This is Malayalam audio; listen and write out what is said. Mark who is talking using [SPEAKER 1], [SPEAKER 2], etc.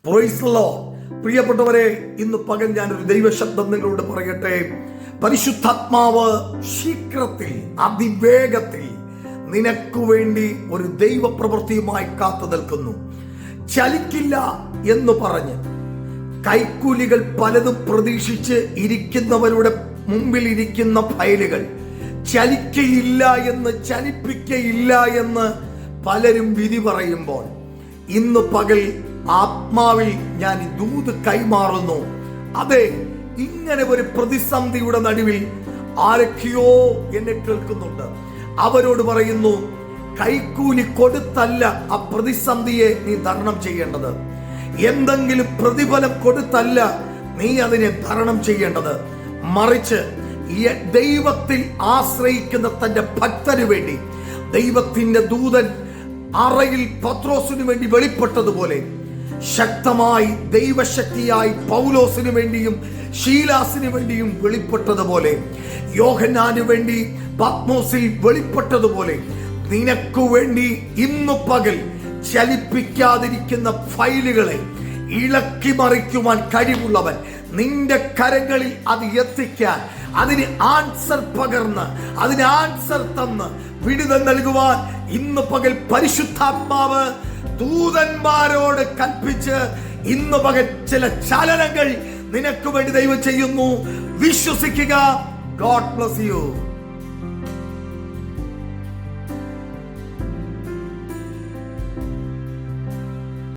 [SPEAKER 1] Praise the Lord. പ്രിയപ്പെട്ടവരെ, ഇന്ന് പകൽ ഞാനൊരു ദൈവശബ്ദം നിങ്ങളോട് പറയട്ടെ. പരിശുദ്ധാത്മാവ് ശീഘ്രത്തിൽ, അതിവേഗത്തിൽ നിനക്ക് വേണ്ടി ഒരു ദൈവപ്രവൃത്തിയുമായി കാത്തു നിൽക്കുന്നു. ചലിക്കില്ല എന്ന് പറഞ്ഞ് കൈക്കൂലികൾ പലതും പ്രതീക്ഷിച്ച് ഇരിക്കുന്നവരുടെ മുമ്പിൽ ഇരിക്കുന്ന ഫയലുകൾ ചലിക്കയില്ല എന്ന്, ചലിപ്പിക്കയില്ല എന്ന് പലരും വിധി പറയുമ്പോൾ, ഇന്ന് പകൽ ആത്മാവിൽ ഞാൻ ദൂത് കൈമാറുന്നു. അതെ, ഇങ്ങനെ ഒരു പ്രതിസന്ധിയുടെ നടുവിൽ ആരൊക്കെയോ എന്നെ കേൾക്കുന്നുണ്ട്. അവരോട് പറയുന്നു, കൈക്കൂലി കൊടുത്തല്ല ആ പ്രതിസന്ധിയെ നീ തരണം ചെയ്യേണ്ടത്. എന്തെങ്കിലും പ്രതിഫലം കൊടുത്തല്ല നീ അതിനെ തരണം ചെയ്യേണ്ടത്. മറിച്ച് ദൈവത്തിൽ ആശ്രയിക്കുന്ന തന്റെ ഭക്തന് വേണ്ടി ദൈവത്തിന്റെ ദൂതൻ അറയിൽ പത്രോസിനു വേണ്ടി വെളിപ്പെട്ടതുപോലെ, ശക്തമായി ദൈവശക്തിയായി പൗലോസിനു വേണ്ടിയും ശീലാസിനു വേണ്ടിയും വെളിപ്പെട്ടതുപോലെ, യോഹന്നാനു വേണ്ടി പത്മോസിൽ വെളിപ്പെട്ടതുപോലെ, നിനക്കു വേണ്ടി ഇന്നു പകൽ ചലിപ്പിക്കാതിരിക്കുന്ന ഫയലുകളെ ഇളക്കി മറിക്കുവാൻ കഴിവുള്ളവൻ, നിന്റെ കരങ്ങളിൽ അത് എത്തിക്കാൻ, അതിന് ആൻസർ പകർന്ന്, അതിന് ആൻസർ തന്ന് വിടുതൽ നൽകുവാൻ ഇന്ന് പകൽ പരിശുദ്ധാത്മാവ് ദൂതന്മാരോട് കൽപ്പിച്ച് ഇന്ന് പകൽ ചില ചലനങ്ങൾ നിനക്ക് വേണ്ടി ദൈവം ചെയ്യുന്നു. വിശ്വസിക്കുക. God bless you.